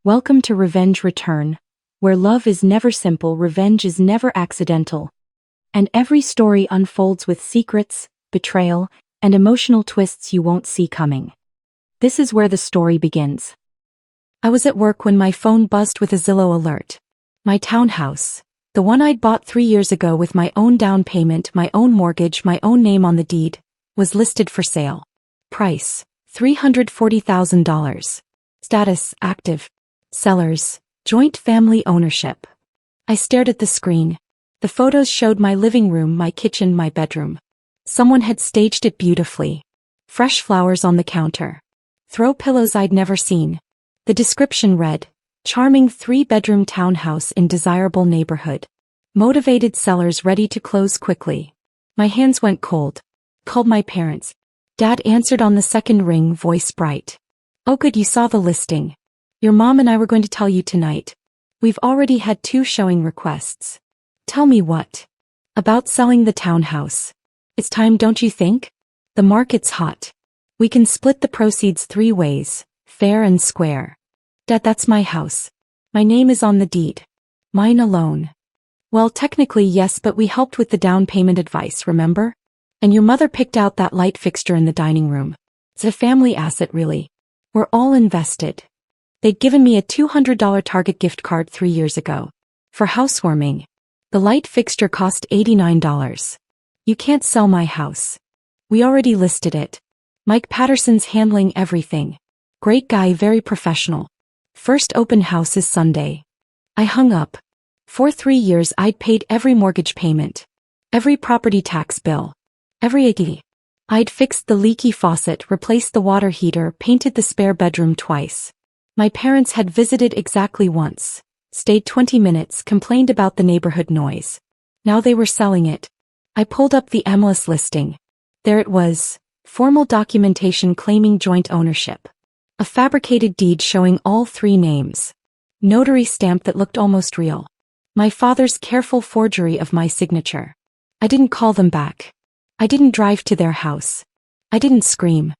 Welcome to Revenge Return, where love is never simple, revenge is never accidental, and every story unfolds with secrets, betrayal, and emotional twists you won't see coming. This is where the story begins. I was at work when my phone buzzed with a Zillow alert. My townhouse, the one I'd bought 3 years ago with my own down payment, my own mortgage, my own name on the deed, was listed for sale. Price, $340,000. Status, active. Sellers, joint family ownership. I stared at the screen. The photos showed my living room, my kitchen, my bedroom. Someone had staged it beautifully. Fresh flowers on the counter. Throw pillows I'd never seen. The description read, charming 3-bedroom townhouse in desirable neighborhood. Motivated sellers ready to close quickly. My hands went cold. Called my parents. Dad answered on the second ring, voice bright. Oh good, you saw the listing. Your mom and I were going to tell you tonight. We've already had 2 showing requests. Tell me what? About selling the townhouse. It's time, don't you think? The market's hot. We can split the proceeds 3 ways, fair and square. Dad, that's my house. My name is on the deed. Mine alone. Well, technically yes, but we helped with the down payment advice, remember? And your mother picked out that light fixture in the dining room. It's a family asset, really. We're all invested. They'd given me a $200 Target gift card 3 years ago. For housewarming. The light fixture cost $89. You can't sell my house. We already listed it. Mike Patterson's handling everything. Great guy, very professional. First open house is Sunday. I hung up. For 3 years I'd paid every mortgage payment. Every property tax bill. Every iggy. I'd fixed the leaky faucet, replaced the water heater, painted the spare bedroom twice. My parents had visited exactly once, stayed 20 minutes, complained about the neighborhood noise. Now they were selling it. I pulled up the MLS listing. There it was, formal documentation claiming joint ownership. A fabricated deed showing all 3 names. Notary stamp that looked almost real. My father's careful forgery of my signature. I didn't call them back. I didn't drive to their house. I didn't scream.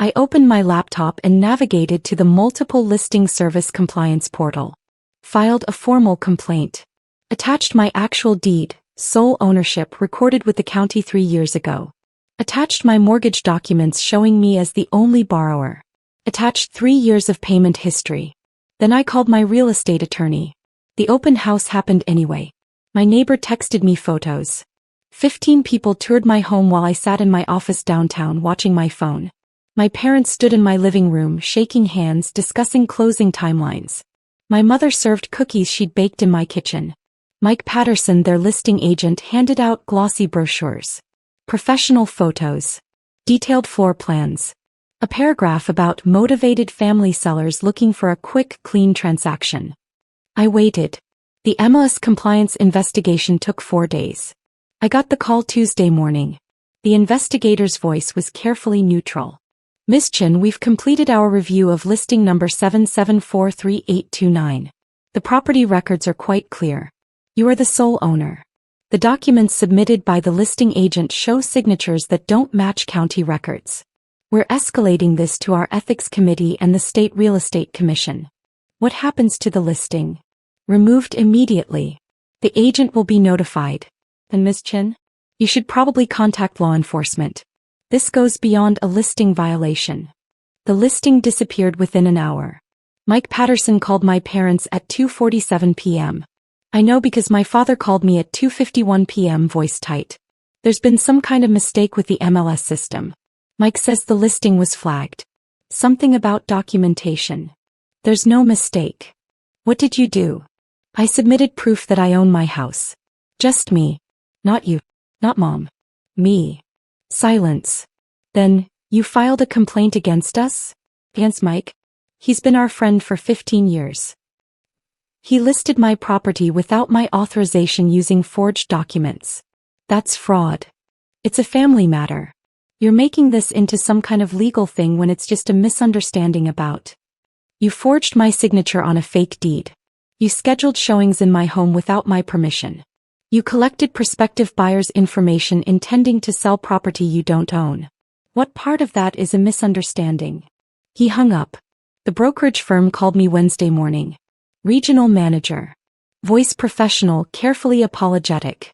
I opened my laptop and navigated to the multiple listing service compliance portal. Filed a formal complaint. Attached my actual deed, sole ownership recorded with the county 3 years ago. Attached my mortgage documents showing me as the only borrower. Attached 3 years of payment history. Then I called my real estate attorney. The open house happened anyway. My neighbor texted me photos. 15 people toured my home while I sat in my office downtown watching my phone. My parents stood in my living room, shaking hands, discussing closing timelines. My mother served cookies she'd baked in my kitchen. Mike Patterson, their listing agent, handed out glossy brochures. Professional photos. Detailed floor plans. A paragraph about motivated family sellers looking for a quick, clean transaction. I waited. The MLS compliance investigation took 4 days. I got the call Tuesday morning. The investigator's voice was carefully neutral. Ms. Chin, we've completed our review of listing number 77438829. The property records are quite clear. You are the sole owner. The documents submitted by the listing agent show signatures that don't match county records. We're escalating this to our ethics committee and the State Real Estate Commission. What happens to the listing? Removed immediately. The agent will be notified. And Ms. Chin? You should probably contact law enforcement. This goes beyond a listing violation. The listing disappeared within an hour. Mike Patterson called my parents at 2:47 p.m. I know because my father called me at 2:51 p.m. voice tight. There's been some kind of mistake with the MLS system. Mike says the listing was flagged. Something about documentation. There's no mistake. What did you do? I submitted proof that I own my house. Just me. Not you. Not mom. Me. Silence. Then, you filed a complaint against us? Against Mike? He's been our friend for 15 years. He listed my property without my authorization using forged documents. That's fraud. It's a family matter. You're making this into some kind of legal thing when it's just a misunderstanding about. You forged my signature on a fake deed. You scheduled showings in my home without my permission. You collected prospective buyers' information intending to sell property you don't own. What part of that is a misunderstanding? He hung up. The brokerage firm called me Wednesday morning. Regional manager. Voice professional, carefully apologetic.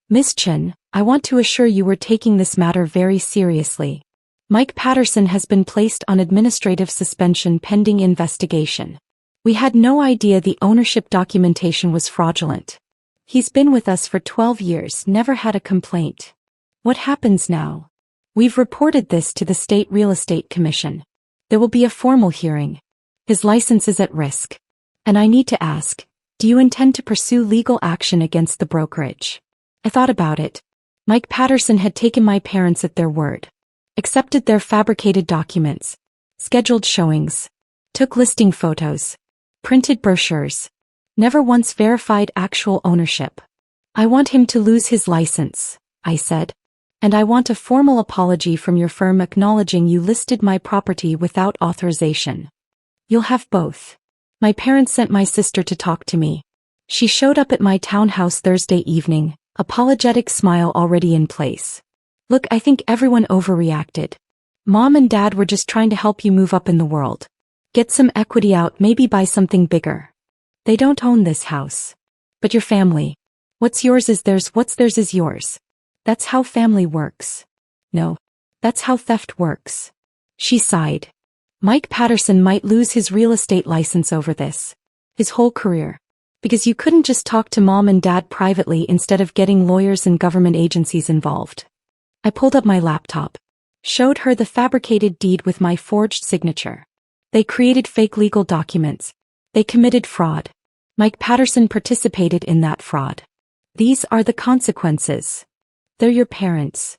Miss Chen, I want to assure you we're taking this matter very seriously. Mike Patterson has been placed on administrative suspension pending investigation. We had no idea the ownership documentation was fraudulent. He's been with us for 12 years, never had a complaint. What happens now? We've reported this to the State Real Estate Commission. There will be a formal hearing. His license is at risk. And I need to ask, do you intend to pursue legal action against the brokerage? I thought about it. Mike Patterson had taken my parents at their word. Accepted their fabricated documents. Scheduled showings. Took listing photos. Printed brochures. Never once verified actual ownership. I want him to lose his license, I said. And I want a formal apology from your firm acknowledging you listed my property without authorization. You'll have both. My parents sent my sister to talk to me. She showed up at my townhouse Thursday evening, apologetic smile already in place. Look, I think everyone overreacted. Mom and Dad were just trying to help you move up in the world. Get some equity out, maybe buy something bigger. They don't own this house. But your family. What's yours is theirs, what's theirs is yours. That's how family works. No. That's how theft works. She sighed. Mike Patterson might lose his real estate license over this. His whole career. Because you couldn't just talk to Mom and Dad privately instead of getting lawyers and government agencies involved. I pulled up my laptop. Showed her the fabricated deed with my forged signature. They created fake legal documents. They committed fraud. Mike Patterson participated in that fraud. These are the consequences. They're your parents.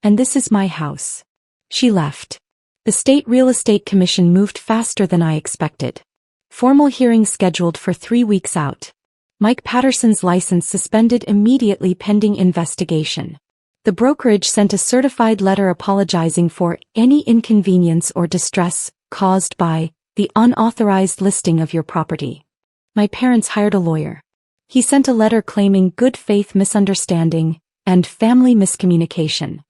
And this is my house. She left. The State Real Estate Commission moved faster than I expected. Formal hearing scheduled for 3 weeks out. Mike Patterson's license suspended immediately pending investigation. The brokerage sent a certified letter apologizing for any inconvenience or distress caused by the unauthorized listing of your property. My parents hired a lawyer. He sent a letter claiming good faith misunderstanding and family miscommunication.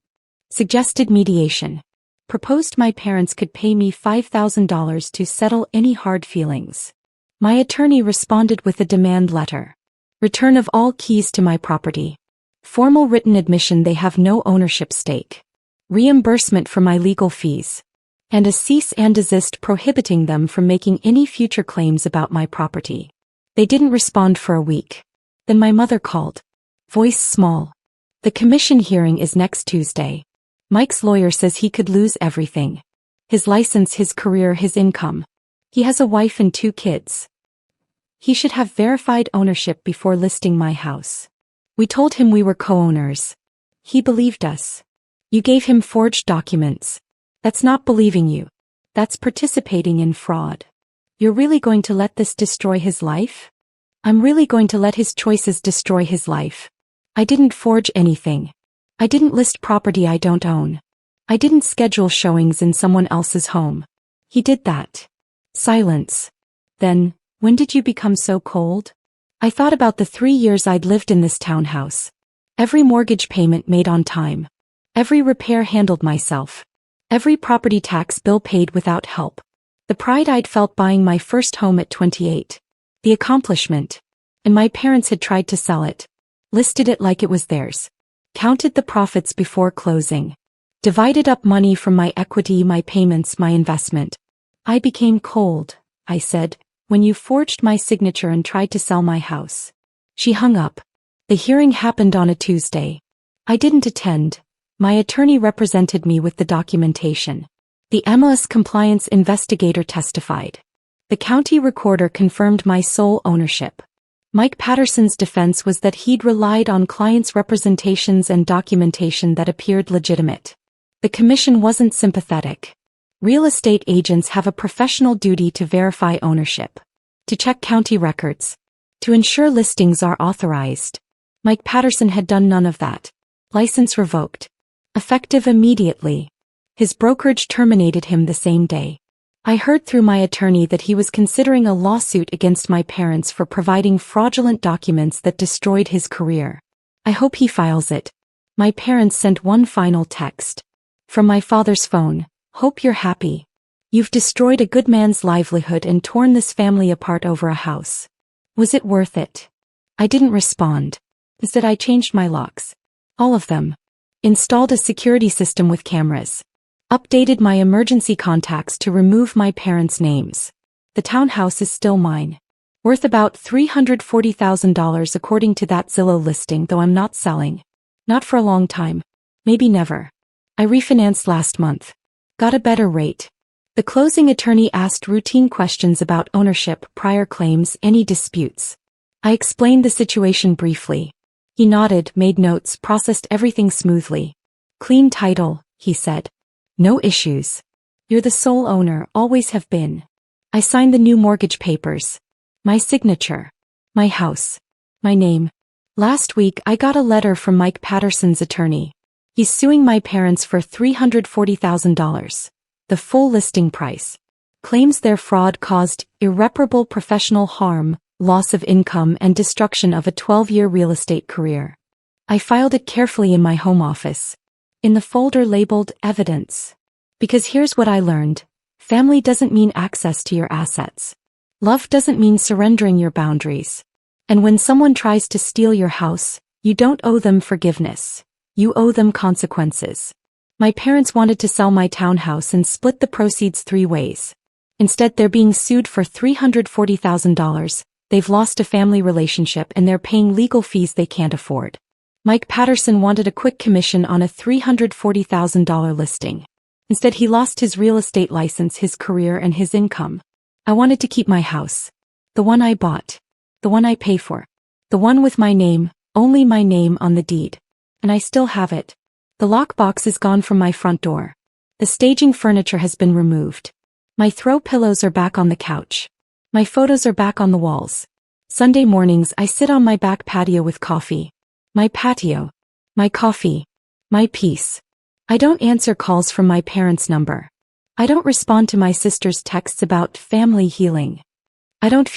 Suggested mediation. Proposed my parents could pay me $5,000 to settle any hard feelings. My attorney responded with a demand letter. Return of all keys to my property. Formal written admission they have no ownership stake. Reimbursement for my legal fees. And a cease and desist prohibiting them from making any future claims about my property. They didn't respond for a week. Then my mother called. Voice small. The commission hearing is next Tuesday. Mike's lawyer says he could lose everything. His license, his career, his income. He has a wife and 2 kids. He should have verified ownership before listing my house. We told him we were co-owners. He believed us. You gave him forged documents. That's not believing you. That's participating in fraud. You're really going to let this destroy his life? I'm really going to let his choices destroy his life. I didn't forge anything. I didn't list property I don't own. I didn't schedule showings in someone else's home. He did that. Silence. Then, when did you become so cold? I thought about the 3 years I'd lived in this townhouse. Every mortgage payment made on time. Every repair handled myself. Every property tax bill paid without help. The pride I'd felt buying my first home at 28. The accomplishment. And my parents had tried to sell it. Listed it like it was theirs. Counted the profits before closing. Divided up money from my equity, my payments, my investment. I became cold, I said, when you forged my signature and tried to sell my house. She hung up. The hearing happened on a Tuesday. I didn't attend. My attorney represented me with the documentation. The MLS compliance investigator testified. The county recorder confirmed my sole ownership. Mike Patterson's defense was that he'd relied on clients' representations and documentation that appeared legitimate. The commission wasn't sympathetic. Real estate agents have a professional duty to verify ownership, to check county records, to ensure listings are authorized. Mike Patterson had done none of that. License revoked. Effective immediately. His brokerage terminated him the same day. I heard through my attorney that he was considering a lawsuit against my parents for providing fraudulent documents that destroyed his career. I hope he files it. My parents sent one final text. From my father's phone, hope you're happy. You've destroyed a good man's livelihood and torn this family apart over a house. Was it worth it? I didn't respond. Instead, I changed my locks. All of them. Installed a security system with cameras. Updated my emergency contacts to remove my parents' names. The townhouse is still mine. Worth about $340,000 according to that Zillow listing, though I'm not selling. Not for a long time. Maybe never. I refinanced last month. Got a better rate. The closing attorney asked routine questions about ownership, prior claims, any disputes. I explained the situation briefly. He nodded, made notes, processed everything smoothly. Clean title, he said. No issues. You're the sole owner, always have been. I signed the new mortgage papers. My signature. My house. My name. Last week I got a letter from Mike Patterson's attorney. He's suing my parents for $340,000. The full listing price. Claims their fraud caused irreparable professional harm, loss of income, and destruction of a 12-year real estate career. I filed it carefully in my home office. In the folder labeled Evidence. Because here's what I learned. Family doesn't mean access to your assets. Love doesn't mean surrendering your boundaries. And when someone tries to steal your house, you don't owe them forgiveness. You owe them consequences. My parents wanted to sell my townhouse and split the proceeds 3 ways. Instead, they're being sued for $340,000. They've lost a family relationship and they're paying legal fees they can't afford. Mike Patterson wanted a quick commission on a $340,000 listing. Instead, he lost his real estate license, his career, and his income. I wanted to keep my house. The one I bought. The one I pay for. The one with my name, only my name on the deed. And I still have it. The lockbox is gone from my front door. The staging furniture has been removed. My throw pillows are back on the couch. My photos are back on the walls. Sunday mornings I sit on my back patio with coffee. My patio. My coffee. My peace. I don't answer calls from my parents' number. I don't respond to my sister's texts about family healing. I don't